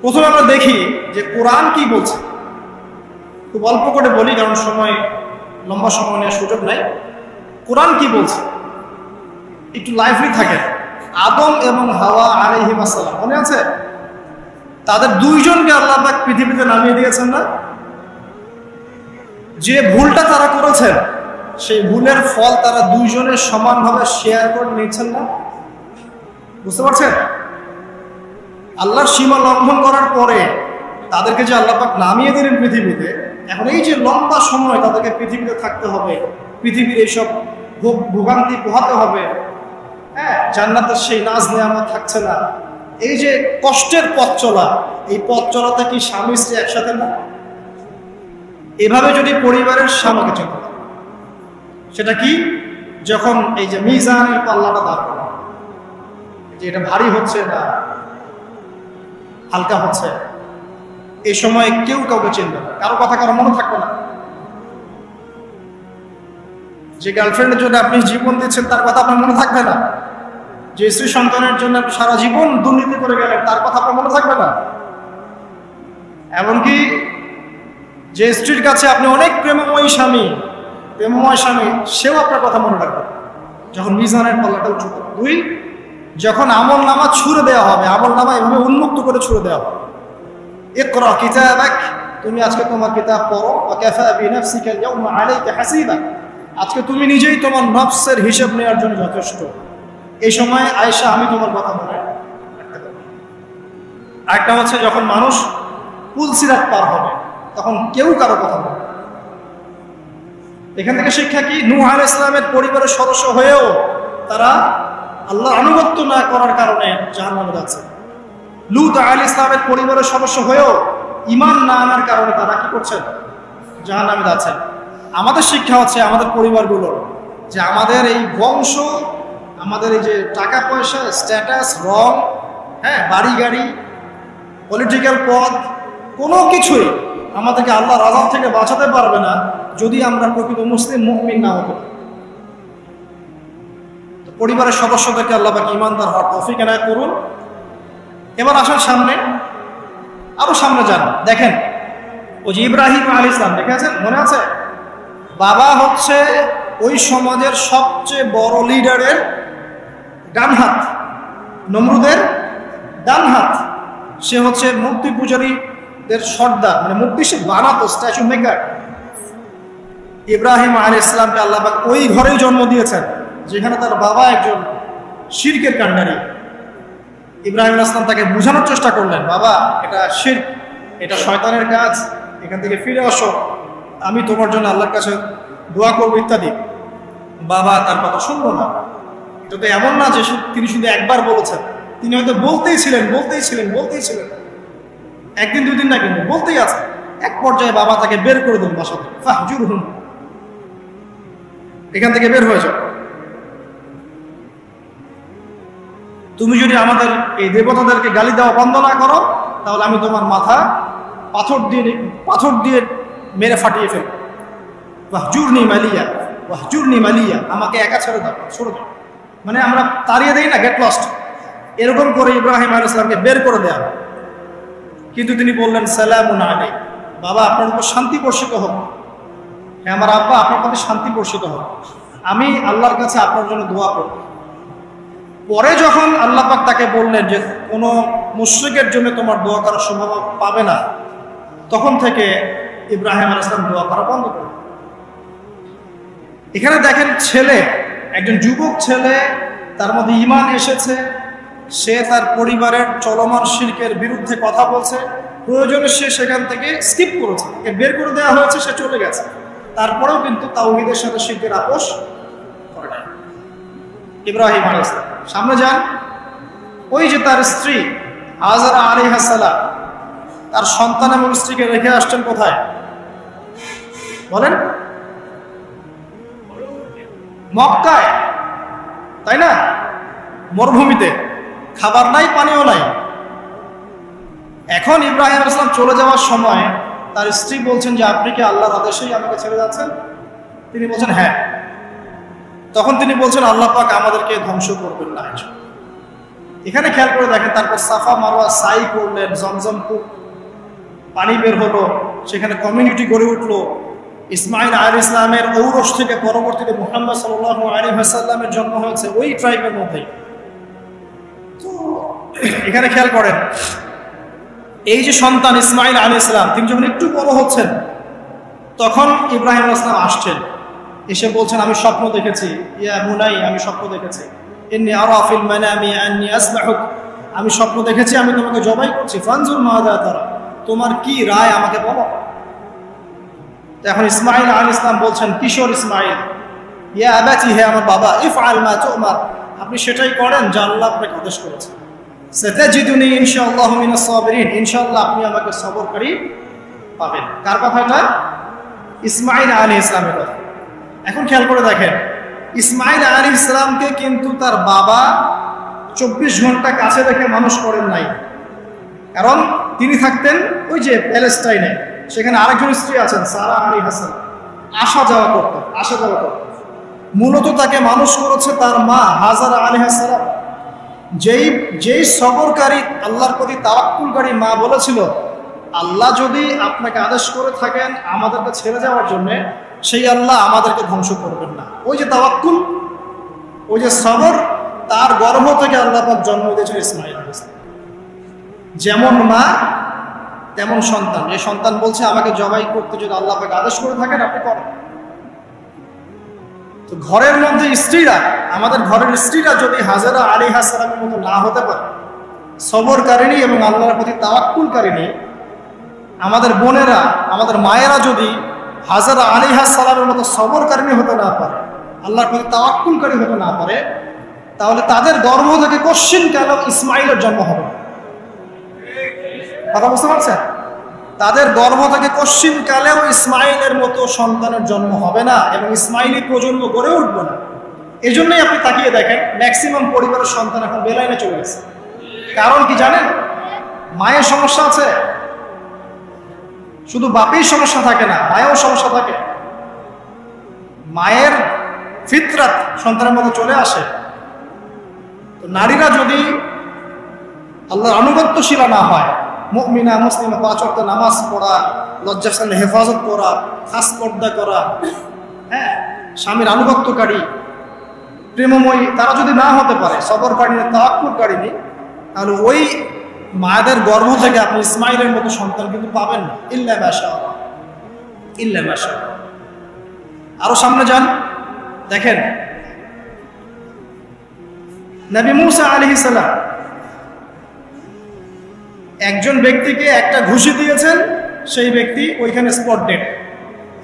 প্রথমে আমরা দেখি যে কোরআন কি বলছে। খুব অল্প করে বলি, কারণ সময় লম্বা সময় নেওয়ার সুযোগ নাই। কোরআন কি বলছে একটু লাইভলি থাকে। আদম এবং হাওয়া আলাইহিস সালাম, মনে আছে? তাদের দুইজনকে আল্লাহ পাক পৃথিবীতে নামিয়ে দিয়েছেন না? যে ভুলটা তারা করেছেন সেই ভুলের ফল তারা দুইজনে সমানভাবে শেয়ার করে নিচ্ছেন না? বুঝতে পারছেন? আল্লাহর সীমা লঙ্ঘন করার পরে তাদেরকে যে আল্লাহ পাক নামিয়ে দিলেন পৃথিবীতে, এখন এই যে লম্বা সময় তাদেরকে পৃথিবীতে থাকতে হবে, পৃথিবীর এইসব ভোগান্তি পোহাতে হবে, হ্যাঁ, জান্নাতের সেই নাজ নেয়ামত থাকছে না, এই যে কষ্টের পথ চলা, এই পথ চলাতে কি স্বামী স্ত্রী একসাথে না? এভাবে যদি পরিবারের স্বামীকে চলতে হয়, সেটা কি? যখন এই যে মিজানের পাল্লাটা দাঁড় করা, যে এটা ভারী হচ্ছে না হালকা হচ্ছে, এই সময় কেউ কাউকে চিনবে না, কারো কথা কারো মনে থাকবে না। যে গার্লফ্রেন্ডের জন্য আপনি জীবন দিচ্ছেন তার কথা আপনার মনে থাকবে না। যে স্ত্রী সন্তানের জন্য আপনি সারা জীবন দুর্নীতি করে গেলেন তার কথা আপনার মনে থাকবে না। এমনকি যে স্ত্রীর কাছে আপনি অনেক প্রেমময় স্বামী, সেও আপনার কথা মনে রাখবে যখন মিজানের পাল্লাটা উঁচু করে। 2, যখন আমল নামা ছুড়ে দেওয়া হবে, আমল নামা এভাবে উন্মুক্ত করে ছুড়ে দেওয়া হবে। ইকরা কিতাবাক, তুমি আজকে তোমার কিতাব পড়ো, ওয়া কাফা বিনাফসিকা আল-ইয়াওমা আলাইকা হাসিবা, আজকে তুমি নিজেই তোমার নফসের হিসাব নেওয়ার জন্য যথেষ্ট। এই সময় আয়েশা আমি তোমার কথা মনে রাখতে পারবো। আরেকটা হচ্ছে যখন মানুষ পুলসিরাত পার হবে তখন কেউ কারো কথা বলবে। এখান থেকে শিক্ষা কি? নূহ আলাইহিস সালামের পরিবারের সদস্য হয়েও তারা আল্লাহর আনুগত্য না করার কারণে জাহান্নামে যাচ্ছে। লূত আলাইহিস সালামের পরিবারের সদস্য হয়েও ঈমান না আনার কারণে তারা কি করছেন? জাহান্নামে যাচ্ছেন। আমাদের শিক্ষা হচ্ছে আমাদের পরিবারগুলোর, যে আমাদের এই বংশ, আমাদের এই যে টাকা পয়সা, স্ট্যাটাস, রং, হ্যাঁ, বাড়ি গাড়ি, পলিটিক্যাল পদ, কোনো কিছুই আমাদেরকে আল্লাহর আযাব থেকে বাঁচাতে পারবে না যদি আমরা প্রকৃত মুসলিম মুমিন না হতে পারি। পরিবারের সদস্যদেরকে আল্লাহ পাক ঈমানদার হওয়ার তৌফিক এনায়েত করুন। এবার আসেন সামনে, আরো সামনে যান। দেখেন ওই যে ইব্রাহিম আলাইহিস সালাম, দেখেছেন? মনে আছে? বাবা হচ্ছে ওই সমাজের সবচেয়ে বড় লিডারের ডান হাত, নমরুদের ডান হাত। সে হচ্ছে মূর্তি পূজারীদের সর্দার, মানে মূর্তি সে বানাতো, স্ট্যাচু মেকার। ইব্রাহিম আলাইহিস সালামকে আল্লাহ পাক ওই ঘরেই জন্ম দিয়েছেন যেখানে তার বাবা একজন শিরকের কাণ্ডারী। ইব্রাহিম আলাইহিস সালাম তাকে বোঝানোর চেষ্টা করলেন, বাবা এটা শিরক, এটা শয়তানের কাজ, এখান থেকে ফিরে আসো, আমি তোমার জন্য আল্লাহর কাছে দোয়া করবো ইত্যাদি। বাবা তার কথা শুনলো না। এটা তো এমন না যে তিনি শুধু একবার বলেছেন, তিনি হয়তো বলতেই ছিলেন, একদিন 2 দিন না, কিন্তু বলতেই আছে। এক পর্যায়ে বাবা তাকে বের করে দেন বাসা থেকে, ফাহজুরহুম, এখান থেকে বের হয়ে যাও। তুমি যদি আমাদের এই দেবতাদেরকে গালি দেওয়া বন্ধ না করো তাহলে আমি তোমার মাথা পাথর দিয়ে মেরে ফাটিয়ে ফেলবো। ওয়াহজুরনি মালিয়া, আমাকে একা ছেড়ে দাও, ছেড়ে দাও, মানে আমরা তাড়িয়ে দেই না, গেট লস্ট, এরকম করে ইব্রাহিম আলাইহিস সালামকে বের করে দেওয়া। কিন্তু তিনি বললেন সালামুন আলাইক, বাবা আপনার উপর শান্তি বর্ষিত হোক। হ্যাঁ আমার আব্বা, আপনার প্রতি শান্তি বর্ষিত হোক, আমি আল্লাহর কাছে আপনার জন্য দোয়া করব। পরে যখন আল্লাহ পাক তাকে বললেন যে কোনো মুশরিকের জন্য তোমার দোয়া করার সম্ভাবনা পাবে না, তখন থেকে ইব্রাহিম আলাইহিস সালাম দোয়া করা বন্ধ করলেন। এখানে দেখেন ছেলে, একজন যুবক ছেলে, তার মধ্যে ঈমান এসেছে, সে তার পরিবারের চলমান শিরকের বিরুদ্ধে কথা বলছে, প্রয়োজনে সে সেখান থেকে স্কিপ করেছে, তাকে বের করে দেওয়া হয়েছে, সে চলে গেছে, তারপরেও কিন্তু তাওহীদের সাথে শিরকের আপোষ করে না। ইব্রাহিম আলাইহিস সালাম সামনে যান। ওই যে তার স্ত্রী হাজারা আলাইহিস সালাম তার সন্তান এবং স্ত্রীকে রেখে আসছেন কোথায় বলেন? মক্কায়, তাই না? মরুভূমিতে, খাবার নাই, পানিও নাই। এখন ইব্রাহিম আলাইহিস সালাম চলে যাওয়ার সময় তার স্ত্রী বলছেন যে আপনি কি আল্লাহর আদেশেই আমাকে ছেড়ে যাচ্ছেন? তিনি বলছেন হ্যাঁ। তখন তিনি বলছেন আল্লাহ পাক আমাদেরকে ধ্বংস করবেন না। এখানে খেয়াল করে দেখেন, তারপর সাফা মারওয়া সাই করলেন, জমজম কূপ, পানি বের হলো, সেখানে কমিউনিটি গড়ে উঠলো, ইসমাঈল আলাইহিস সালামের ঔরস থেকে পরবর্তীতে মুহাম্মদ সাল্লাল্লাহু আলাইহি ওয়াসাল্লামের জন্ম হয়েছে ওই ট্রাইবের মধ্যেই। তো এখানে খেয়াল করেন, এই যে সন্তান ইসমাঈল আলাইহিস সালাম, তিনি যখন একটু বড় হচ্ছেন তখন ইব্রাহিম আলাইহিস সালাম আসছেন, এসে বলছেন আমি স্বপ্ন দেখেছি, ইয়া বুনাই আমি স্বপ্ন দেখেছি, ইন্নী আরা ফিল মানামি আন্নী আসবাহুক, আমি স্বপ্ন দেখেছি আমি তোমাকে জবাই করছি, ফানজুর মাযা তারা, তোমার কি রায় আমাকে বলো। এখন ইসমাঈল আলাইহিস সালাম বলছেন, কিশোর ইসমাঈল, ইয়া আবাতি, হে আমার বাবা, ইফআল মা তুমার, আপনি সেটাই করেন যা আল্লাহ আপনাকে আদেশ করেছেন। সাতাজিদুনি ইনশাআল্লাহু মিনাস সাবিরিন, ইনশাআল্লাহ আপনি আমাকে সবরকারী পাবেন। কার কথা এটা? ইসমাঈল আলাইহিস সালামের কথা। এখন খেয়াল করে দেখেন, ইসমাঈল আলাইহিস সালামকে কিন্তু তার বাবা 24 ঘন্টা কাছে রেখে মানুষ করেন নাই, কারণ তিনি থাকতেন ওই যে প্যালেস্টাইনে, সেখানে আরেকজন স্ত্রী আছেন সারা আলাইহিস সালাম, আসা যাওয়া করতেন। মূলত তাকে মানুষ করেছে তার মা হাজারা আলাইহিস সালাম, যেই সবরকারী আল্লাহর প্রতি তাওয়াক্কুলকারী মা বলেছিল, আল্লাহ যদি আপনাকে আদেশ করে থাকেন আমাদেরকে ছেড়ে যাওয়ার জন্য, সেই আল্লাহ আমাদেরকে ধ্বংস করবেন না। ওই যে তাওয়াক্কুল, ওই যে সবর, তার গর্ভ থেকে আল্লাহ পাক জন্ম দিয়েছিল ইসমাঈল আলাইহিস সালাম। যেমন মা তেমন সন্তান, এই সন্তান বলছে আমাকে জবাই করতে যদি আল্লাহ পাক আদেশ করে থাকেন আপনি করেন। তো ঘরের মধ্যে স্ত্রীরা, আমাদের ঘরের স্ত্রীরা যদি হাজারা আলাইহিস সালামের মতো না হতে পারে, সবরকারিণী এবং আল্লাহর প্রতি তাওয়াক্কুলকারিণী, আমাদের বোনেরা, আমাদের মায়েরা যদি হাজারা আলাইহিস সালামের মতো সবরকারিণী হতে না পারে, আল্লাহর প্রতি তাওয়াক্কুলকারী হতে না পারে, তাহলে তাদের গর্ভ থেকে কোশ্চিন কেন ইসমাঈলের জন্ম হবে? কথা বুঝতে পারছেন? তাদের গর্ভ থেকে কোশ্চিন কালেও ইসমাঈলের মতো সন্তানের জন্ম হবে না এবং ইসমাঈলী প্রজন্ম গড়ে উঠবে না। এই জন্যই আপনি তাকিয়ে দেখেন, ম্যাক্সিমাম পরিবারের সন্তান এখন বেলাইনে চলে গেছে। কারণ কি জানেন? মায়ের সমস্যা আছে, শুধু বাপেই সমস্যা থাকে না, মায়েও সমস্যা থাকে। মায়ের ফিতরাত সন্তানের মতো চলে আসে। তো নারীরা যদি আল্লাহর আনুগত্যশীলা না হয়, মুমিনা মুসলিমা, 5 ওয়াক্ত নামাজ পড়া, লজ্জাস্থানের হেফাজত করা, খাস পর্দা করা, হ্যাঁ, স্বামীর আনুগত্যকারী, প্রেমময়ী, তারা যদি না হতে পারে, সবরকারী, তাওয়াক্কুলকারিণী, তাহলে ওই মায়েদের গর্ভ থেকে আপনি ইসমাঈলের মতো সন্তান কিন্তু পাবেন না, ইল্লা মাশাআল্লাহ, ইল্লা মাশাআল্লাহ। আরো সামনে যান, দেখেন নবী মূসা আলাইহিস সালাম একজন ব্যক্তিকে একটা ঘুষি দিয়েছেন, সেই ব্যক্তি ওইখানে স্পট ডেড,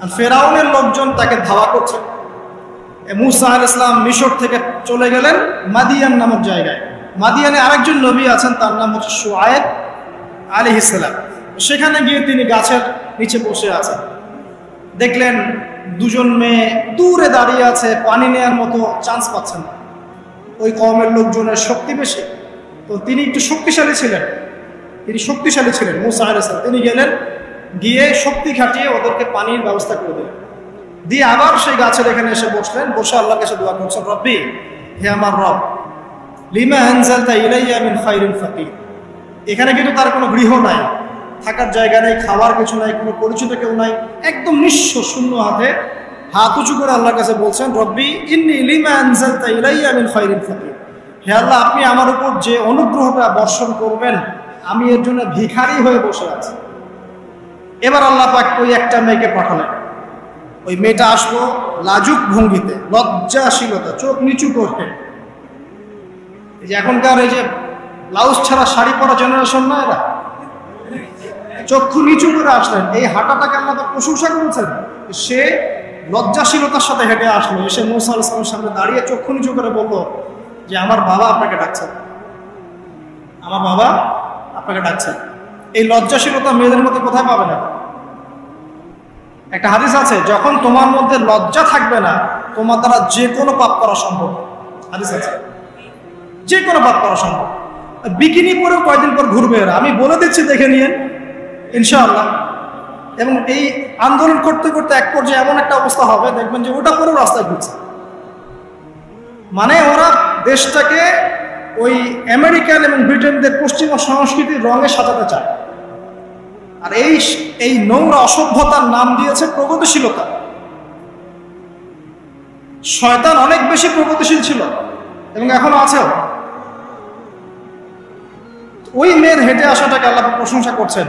আর ফেরাউনের লোকজন তাকে ধাওয়া করছে। মূসা আলাইহিস সালাম মিশর থেকে চলে গেলেন মাদিয়ান নামক জায়গায়। মাদিয়ানে আরেকজন নবী আছেন, তার নাম হচ্ছে শুআয়ব আলাইহিস সালাম। সেখানে গিয়ে তিনি গাছের নিচে বসে আছেন, দেখলেন দুজন মেয়ে দূরে দাঁড়িয়ে আছে, পানি নেওয়ার মতো চান্স পাচ্ছেন না। ওই কওমের লোকজনের শক্তি বেশি, তো তিনি একটু শক্তিশালী ছিলেন, মূসা আলাইহিস সালাম। তিনি গেলেন, গিয়ে শক্তি খাটিয়ে ওদেরকে পানির ব্যবস্থা করে দিলেন, দিয়ে আবার সেই গাছের এখানে এসে বসলেন, বসে আল্লাহর কাছে দোয়া করছেন, রব্বি, হে আমার রব, লিমা আনজালতা ইলাইয়া মিন খায়রিন ফাকির। এখানে কিন্তু তার কোনো গৃহ নাই, থাকার জায়গা নেই, খাওয়ার কিছু নাই, কোনো পরিচিত কেউ নাই, একদম নিঃস্ব শূন্য হাতে হাত উঁচু করে আল্লাহর কাছে বলছেন, রব্বি ইন্নী লিমা আনজালতা ইলাইয়া মিন খায়রিন ফাকির। হে আল্লাহ, আপনি আমার উপর যে অনুগ্রহটা বর্ষণ করবেন, আমি এর জন্য ভিখারি হয়ে বসে আছি। এবার আল্লাহ পাক ওই একটা মেয়েকে পাঠালেন। ওই মেয়েটা আসলো লাজুক ভঙ্গিতে, লজ্জাশীলতা, চোখ নিচু করে। এই যে এখনকার এই যে ব্লাউজ ছাড়া শাড়ি পরা জেনারেশন না, এরা চক্ষু নিচু করে আসলেন। এই হাঁটাটাকে আল্লাহ পাক প্রশংসা করেছেন। সে লজ্জাশীলতার সাথে হেঁটে আসলো, এসে মূসা আলাইহিস সালামের সামনে দাঁড়িয়ে চক্ষু নিচু করে বলল যে আমার বাবা আপনাকে ডাকছেন, আমার বাবা আপনাকে ডাকছেন। এই লজ্জাশীলতা মেয়েদের মধ্যে কোথায় পাবে না? একটা হাদিস আছে, যখন তোমার মধ্যে লজ্জা থাকবে না, তোমার দ্বারা যে কোনো পাপ করা সম্ভব। হাদিস আছে, যে কোনো পাপ করা সম্ভব। বিকিনি পরেও কয়েকদিন পর ঘুরবে এরা, আমি বলে দিচ্ছি, দেখে নিয়েন ইনশাআল্লাহ। এবং এই আন্দোলন করতে করতে এক পর্যায়ে এমন একটা অবস্থা হবে, দেখবেন যে ওটা পরেও রাস্তায় ঘুরছে। মানে ওরা দেশটাকে ওই আমেরিকান এবং ব্রিটেনদের পশ্চিমা সংস্কৃতির রঙে সাজাতে চায়। আর এই নোংরা অসভ্যতার নাম দিয়েছে প্রগতিশীলতা। শয়তান অনেক বেশি প্রগতিশীল ছিল এবং এখনো আছেও। ওই মেয়ের হেঁটে আসাটাকে আল্লাহ প্রশংসা করছেন।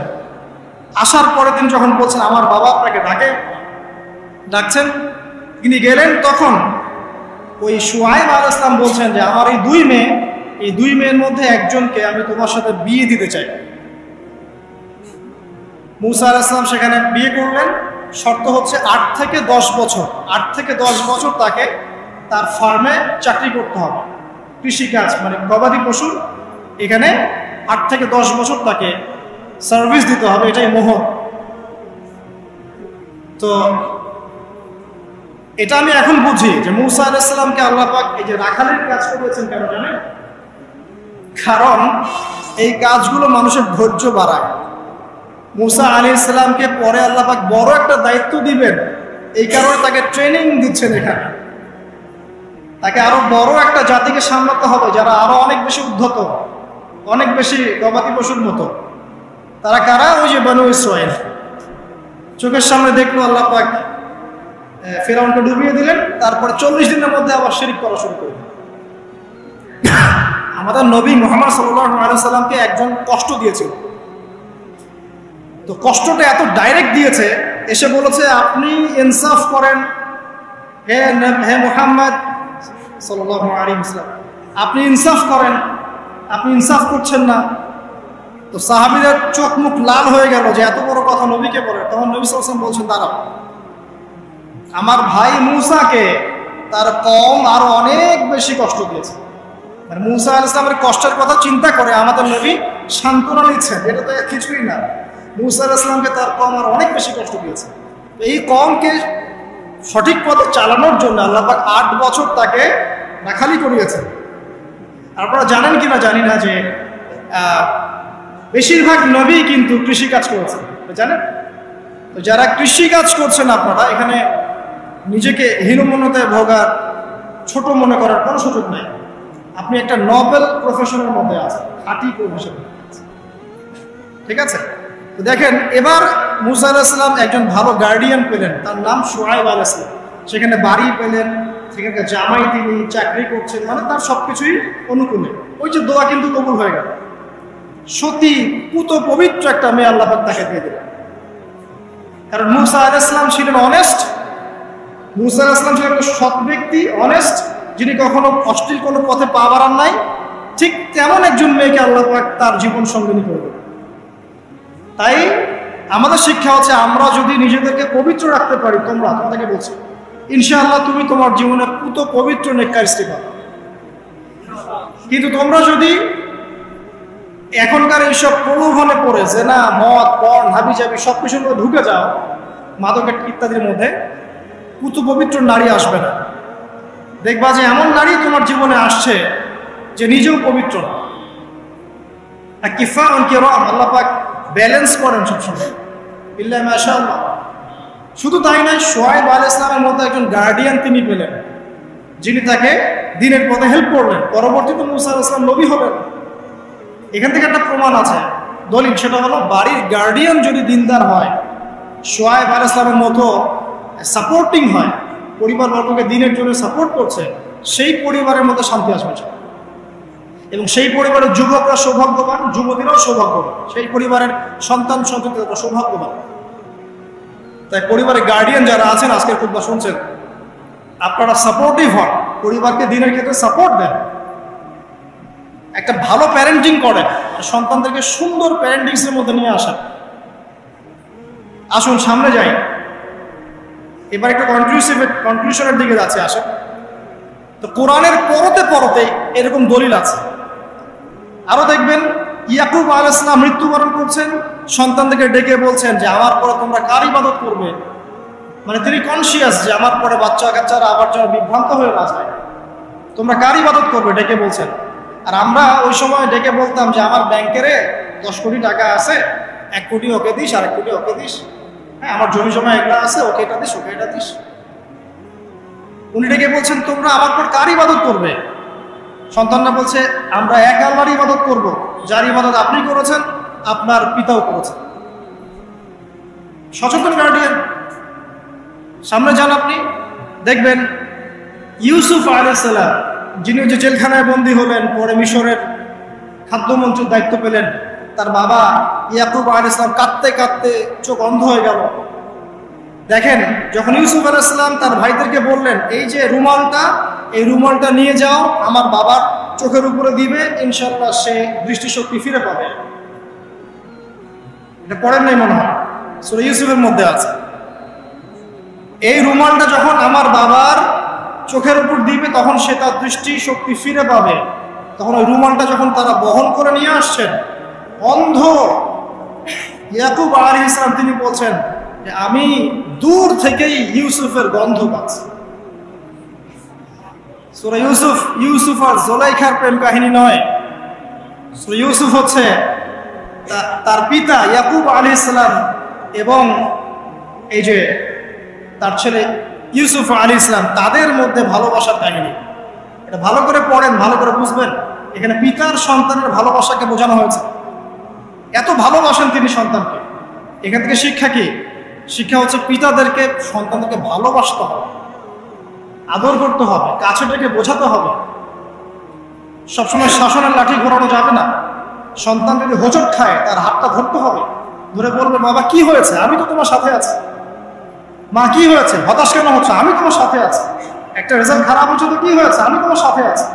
আসার পরে তিনি যখন বলছেন আমার বাবা আপনাকে ডাকছেন, তিনি গেলেন, তখন ওই শুআয়ব আলাইহিস সালাম বলছেন যে আমার এই দুই মেয়ের মধ্যে একজনকে আমি তোমার সাথে বিয়ে দিতে চাই। মুসা আলাইহিস সালাম সেখানে বিয়ে করলেন। শর্ত হচ্ছে 8 থেকে 10 বছর, 8 থেকে 10 বছর তাকে তার ফার্মে চাকরি করতে হবে, কৃষিকাজ মানে গবাদি পশুর এখানে 8 থেকে 10 বছর তাকে সার্ভিস দিতে হবে, এটাই মোহর। তো এটা আমি এখন বুঝি যে মুসা আলাইহিস সালামকে আল্লাহ পাক এই যে রাখালের কাজ করেছেন কেন জানেন? কারণ এই কাজগুলো মানুষের ধৈর্য বাড়ায়। মুসা আলাইহিস সালামকে পরে আল্লাহ পাক বড় একটা দায়িত্ব দিবেন, এই কারণে তাকে ট্রেনিং দিচ্ছেন এখানে। তাকে আরো বড় একটা জাতিকে সামলাতে হবে যারা আরো অনেক বেশি উদ্ধত, অনেক বেশি গবাদি পশুর মতো। তারা কারা? ওই যে বনু ইসরাঈল। চোখের সামনে দেখলো আল্লাহ পাক ফিরআউনকে ডুবিয়ে দিলেন, তারপরে 40 দিনের মধ্যে আবার শিরক করা শুরু করলেন। আমাদের নবী মুহাম্মদ সাল্লাল্লাহু আলাইহি সাল্লামকে একজন কষ্ট দিয়েছিল। তো কষ্টটা এত ডাইরেক্ট দিয়েছে, এসে বলেছে আপনি ইনসাফ করেন হে মুহাম্মদ সাল্লাল্লাহু আলাইহি ওয়াসাল্লাম, আপনি ইনসাফ করেন, আপনি ইনসাফ করছেন না। তো সাহাবীদের চোখ মুখ লাল হয়ে গেল যে এত বড় কথা নবীকে বলে। তখন নবী সাল্লাল্লাহু আলাইহি ওয়াসাল্লাম বলছেন দাঁড়াও, আমার ভাই মুসাকে তার কওম আরো অনেক বেশি কষ্ট দিয়েছে। মানে মুসা আলাইহিস সালামের কষ্টের কথা চিন্তা করে আমাদের নবী সান্ত্বনা নিচ্ছেন, এটা তো কিছুই না। মুসা আলাইহিস সালামকে তার কওম আরো অনেক বেশি কষ্ট দিয়েছে। এই কওমকে সঠিক পথে চালানোর জন্য আল্লাহ পাক 8 বছর তাকে রাখালি করিয়েছেন। আপনারা জানেন কিনা জানি না যে বেশিরভাগ নবী কিন্তু কৃষিকাজ করেছেন, জানেন? তো যারা কৃষিকাজ করছেন আপনারা এখানে নিজেকে হীনমন্যতায় ভোগার, ছোট মনে করার কোনো সুযোগ নাই। আপনি একটা নোবেল প্রফেশনের মধ্যে আছেন, খাঁটি প্রফেশনের মধ্যে আছেন, ঠিক আছে? তো দেখেন, এবার মুসা আলাইহিস সালাম একজন ভালো গার্ডিয়ান পেলেন, তার নাম শুআয়ব আলাইহিস সালাম। সেখানে বাড়ি পেলেন, সেখানকার জামাই তিনি, চাকরি করছেন, মানে তার সবকিছুই অনুকূলে। ওই যে দোয়া কিন্তু কবুল হয়ে গেল। সতী পুত পবিত্র একটা মেয়ে আল্লাহ পাক তাকে দিয়ে দিলেন। কারণ মুসা আলাইহিস সালাম ছিলেন অনেস্ট, মুসা আলাইহিস সালাম ছিলেন একটা সৎ ব্যক্তি, অনেস্ট, যিনি কখনো অশ্লীল কোনো পথে পা বাড়ান নাই। ঠিক তেমন একজন মেয়েকে আল্লাহ পাক তার জীবন সঙ্গিনী করবেন। তাই আমাদের শিক্ষা হচ্ছে আমরা যদি নিজেদেরকে পবিত্র রাখতে পারি, তোমাদেরকে বলছি ইনশাআল্লাহ তুমি তোমার জীবনে পুত পবিত্র নেককার স্ত্রী পাবে। কিন্তু তোমরা যদি এখনকার এইসব প্রলোভনে পড়ে জেনা, মদ, পর্ন, হাবিজাবি সবকিছুর মধ্যে ঢুকে যাও, মাদক ইত্যাদির মধ্যে, পুত পবিত্র নারী আসবে না। দেখবা যে এমন নারী তোমার জীবনে আসছে যে নিজেও পবিত্র না। আল্লাহ পাক ব্যালেন্স করেন সবসময়, ইল্লা মাশাআল্লাহ। শুধু তাই নয়, শুআয়ব আলাইহিস সালামের মতো একজন গার্ডিয়ান তিনি পেলেন, যিনি তাকে দ্বীনের পথে হেল্প করলেন। পরবর্তীতে মুসা আলাইহিস সালাম নবী হবেন। এখান থেকে একটা প্রমাণ আছে, দলিল, সেটা হলো বাড়ির গার্ডিয়ান যদি দিনদার হয়, শুআয়ব আলাইহিস সালামের মতো সাপোর্টিং হয়, পরিবার বর্গকে দিনের জন্য সাপোর্ট করছে, সেই পরিবারের মধ্যে শান্তি আসবে। এবং সেই পরিবারের যুবকরা সৌভাগ্যবান, যুবতীরাও সৌভাগ্যবান, সেই পরিবারের সন্তান সন্ততিরা সৌভাগ্যবান। তাই পরিবারের গার্ডিয়ান যারা আছেন, আজকের খুতবা শুনছেন, আপনারা সাপোর্টিভ হন, পরিবারকে দিনের ক্ষেত্রে সাপোর্ট দেন, একটা ভালো প্যারেন্টিং করেন, সন্তানদেরকে সুন্দর প্যারেন্টিংসের মধ্যে নিয়ে আসেন। আসুন সামনে যাই, এবার একটা কনক্লুশনের দিকে যাচ্ছে। আসেন, তো কোরআনের পরতে পরতে এরকম দলিল আছে। আরো দেখবেন, ইয়াকুব আলাইহিস সালাম মৃত্যুবরণ করছেন, সন্তানদেরকে ডেকে বলছেন যে আমার পরে তোমরা কার ইবাদত করবে। মানে তিনি কনসিয়াস যে আমার পরে বাচ্চা কাচ্চারা আবার যেন বিভ্রান্ত হয়ে না যায়, তোমরা কার ইবাদত করবে ডেকে বলছেন। আর আমরা ওই সময় ডেকে বলতাম যে আমার ব্যাংকের 10 কোটি টাকা আছে, 1 কোটি ওকে দিস, আর 1 কোটি ওকে দিস, হ্যাঁ আমার জমি জমা এগুলো আছে, ওকে এটা দিস, ওকে এটা দিস। উনি ডেকে বলছেন তোমরা আমার পর কার ইবাদত করবে। সন্তানরা বলছে আমরা এক আল্লাহর ইবাদত করব, যার ইবাদত আপনি করেছেন, আপনার পিতাও করেছেন। সচেতন গার্ডিয়ান। সামনে যান, আপনি দেখবেন ইউসুফ আলাইহিস সালাম যিনি যে জেলখানায় বন্দী হলেন, পরে মিশরের খাদ্যমন্ত্রীর দায়িত্ব পেলেন, তার বাবা ইয়াকুব আলাইহিস সালাম কাঁদতে কাঁদতে চোখ অন্ধ হয়ে গেল। দেখেন, যখন ইউসুফ আলাইহিস সালাম তার ভাইদেরকে বললেন, এই যে এই রুমালটা নিয়ে যাও, আমার বাবার চোখের উপরে দিবে, ইনশাআল্লাহ সে দৃষ্টিশক্তি ফিরে পাবে। এটা পড়েন নাই মনে হয়, সূরা ইউসুফের মধ্যে আছে। এই রুমালটা যখন আমার বাবার চোখের উপর দিবে, তখন সে তার দৃষ্টিশক্তি ফিরে পাবে। তখন ওই রুমালটা যখন তারা বহন করে নিয়ে আসছেন, অন্ধ ইয়াকুব আলাইহিস সালাম তিনি বলছেন যে আমি দূর থেকেই ইউসুফের গন্ধ পাচ্ছি। সূরা ইউসুফ আর জুলাইখার প্রেম কাহিনী নয়। সূরা ইউসুফ হচ্ছে তার পিতা ইয়াকুব আলাইহিস সালাম এবং এই যে তার ছেলে ইউসুফ আলাইহিস সালাম, তাদের মধ্যে ভালোবাসার কাহিনী। এটা ভালো করে পড়েন, ভালো করে বুঝবেন। এখানে পিতার সন্তানের ভালোবাসাকে বোঝানো হয়েছে। এত ভালোবাসেন তিনি সন্তানকে। এখান থেকে শিক্ষা কি? শিক্ষা হচ্ছে পিতাদেরকে সন্তানদেরকে ভালোবাসতে হবে, আদর করতে হবে, কাছে ডেকে বোঝাতে হবে। সবসময় শাসনের লাঠি ঘোরানো যাবে না। সন্তান যদি হোঁচট খায়, তার হাতটা ধরতে হবে, ধরে বলবে, বাবা কি হয়েছে, আমি তো তোমার সাথে আছি। মা কি হয়েছে, হতাশ কেন হচ্ছে, আমি তোমার সাথে আছি। একটা রেজাল্ট খারাপ হচ্ছে তো কি হয়েছে, আমি তোমার সাথে আছি।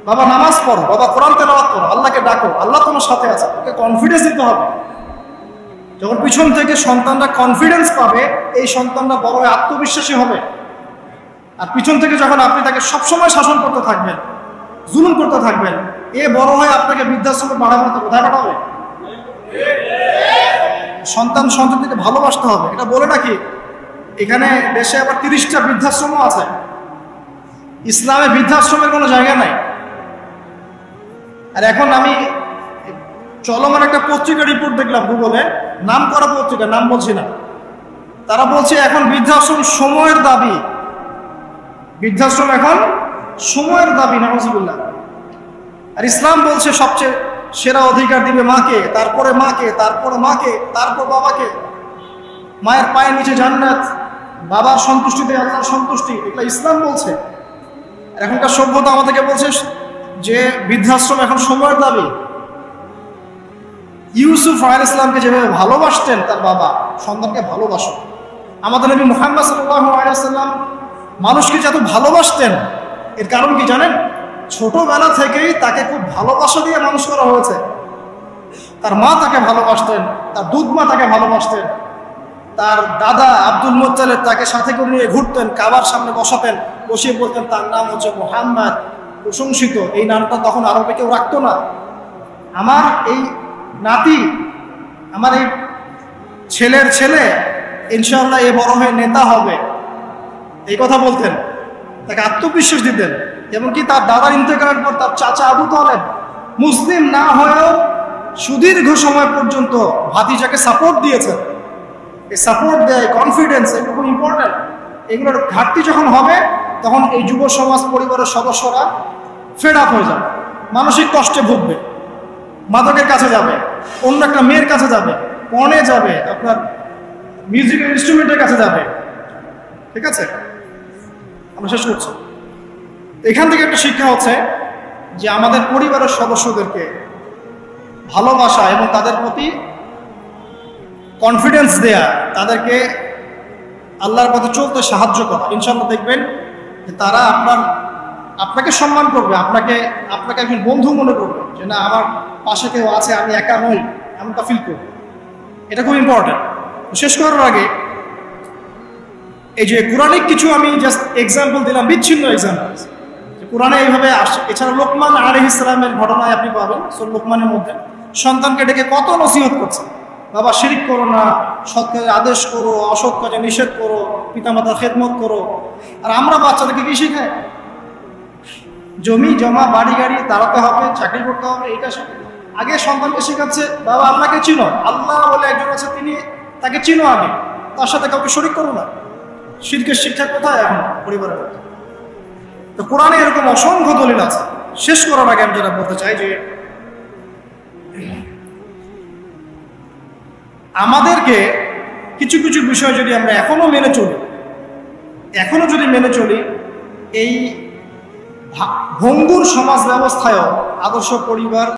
বাবা নামাজ পড়ো, বাবা কোরআন তেলাওয়াত করো, আল্লাহকে ডাকো, আল্লাহ তোমার সাথে আছে। ওকে কনফিডেন্স দিতে হবে। যখন পিছন থেকে সন্তানরা কনফিডেন্স পাবে, এই সন্তানরা বড় আত্মবিশ্বাসী হবে। আর পিছন থেকে যখন আপনি তাকে সবসময় শাসন করতে থাকবেন, জুলুম করতে থাকবেন, এ বড় হয়ে আপনাকে বৃদ্ধাশ্রমে বাড়াবেন, তো কোথায় পাঠাবে? সন্তানকে ভালোবাসতে হবে। এটা বলে রাখি, এখানে দেশে আবার 30টা বৃদ্ধাশ্রমও আছে। ইসলামে বৃদ্ধাশ্রমের কোনো জায়গা নাই। আর এখন আমি চলমান একটা পত্রিকা রিপোর্ট দেখলাম গুগলে, নাম করা পত্রিকা, নাম বলছি না। তারা বলছে এখন বৃদ্ধাশ্রম সময়ের দাবি। বৃদ্ধাশ্রম এখন সময়ের দাবি, নাউজুবিল্লাহ। আর ইসলাম বলছে সবচেয়ে সেরা অধিকার দিবে মাকে, তারপরে মাকে, তারপরে মাকে, তারপর বাবাকে। মায়ের পায়ের নিচে জান্নাত, বাবার সন্তুষ্টিতে আল্লাহর সন্তুষ্টি, এগুলো ইসলাম বলছে। এখনকার সভ্যতা আমাদেরকে বলছে যে বৃদ্ধাশ্রম এখন সময়ের দাবি। ইউসুফ আলাইহিস সালামকে যেভাবে ভালোবাসতেন তার বাবা, সন্তানকে ভালোবাসো। আমাদের নবী মুহাম্মদ সাল্লাল্লাহু আলাইহি ওয়াসাল্লাম মানুষকে যত ভালোবাসতেন, এর কারণ কি জানেন? ছোটবেলা থেকেই তাকে খুব ভালোবাসা দিয়ে মানুষ করা হয়েছে। তার মা তাকে ভালোবাসতেন, তার দুধ মা তাকে ভালোবাসতেন, তার দাদা আব্দুল মুত্তালিব তাকে সাথে করে নিয়ে ঘুরতেন, কাবার সামনে বসাতেন, বসিয়ে বলতেন তার নাম হচ্ছে মুহাম্মদ, প্রশংসিত। এই নামটা তখন আরবে কেউ রাখতো না। আমার এই নাতি, আমার এই ছেলের ছেলে ইনশাআল্লাহ এ বড় হয়ে নেতা হবে, এই কথা বলতেন। তাকে আত্মবিশ্বাস দিতেন। এমনকি তার দাদার ইন্তেকালের পর তার চাচা আবু তালেব মুসলিম না হয়েও সুদীর্ঘ সময় পর্যন্ত ভাতিজাকে সাপোর্ট দিয়েছেন। এই সাপোর্ট দেয়, কনফিডেন্স, এগুলো খুব ইম্পর্টেন্ট। এগুলোর ঘাটতি যখন হবে, তখন এই যুব সমাজ পরিবারের সদস্যরা ফেড আপ হয়ে যাবে, মানসিক কষ্টে ভুগবে, মাদকের কাছে যাবে, অন্য একটা মেয়ের কাছে যাবে, পণে যাবে, আপনার মিউজিক্যাল ইনস্ট্রুমেন্টের কাছে যাবে। ঠিক আছে, আমরা শেষ করছি। এখান থেকে একটা শিক্ষা হচ্ছে যে আমাদের পরিবারের সদস্যদেরকে ভালোবাসা এবং তাদের প্রতি কনফিডেন্স দেয়া, তাদেরকে আল্লাহর পথে চলতে সাহায্য করা। ইনশাআল্লাহ দেখবেন যে তারা আপনাকে সম্মান করবে, আপনাকে একজন বন্ধু মনে করবে, যে না আমার পাশে কেউ আছে, আমি একা নই, এমনটা ফিল করবে। এটা খুব ইম্পর্টেন্ট। শেষ করার আগে এই যে কোরআনিক কিছু আমি জাস্ট এক্সাম্পল দিলাম, বিচ্ছিন্ন এক্সাম্পল কোরআনে এইভাবে আসে। এছাড়া লোকমান আলাইহিস সালামের ঘটনায় আপনি পাবেন সূরা লোকমানের মধ্যে সন্তানকে ডেকে কত নসিহত করছে, বাবা শিরিক করো না, সৎ কাজে আদেশ করো, অসৎ কাজে নিষেধ করো, পিতামাতার খেদমত করো। আর আমরা বাচ্চাদেরকে কি শিখাই? জমি জমা, বাড়ি গাড়ি তাড়াতে হবে, চাকরি করতে হবে, এটা আগে সন্তানকে শেখাচ্ছে বাবা আল্লাহকে চিনো, আল্লাহ বলে একজন আছে, তাকে চিনো আগে, তার সাথে কাউকে শরিক করো না। শিরকের শিক্ষা কোথায় এখন পরিবারের মধ্যে? তো কোরআনে এরকম অসংখ্য দলিল আছে। শেষ করার আগে আমি যেটা বলতে চাই যে আমাদেরকে কিছু কিছু বিষয় যদি আমরা এখনো যদি মেনে চলি, এই ভঙ্গুর সমাজ ব্যবস্থায়ও আদর্শ পরিবার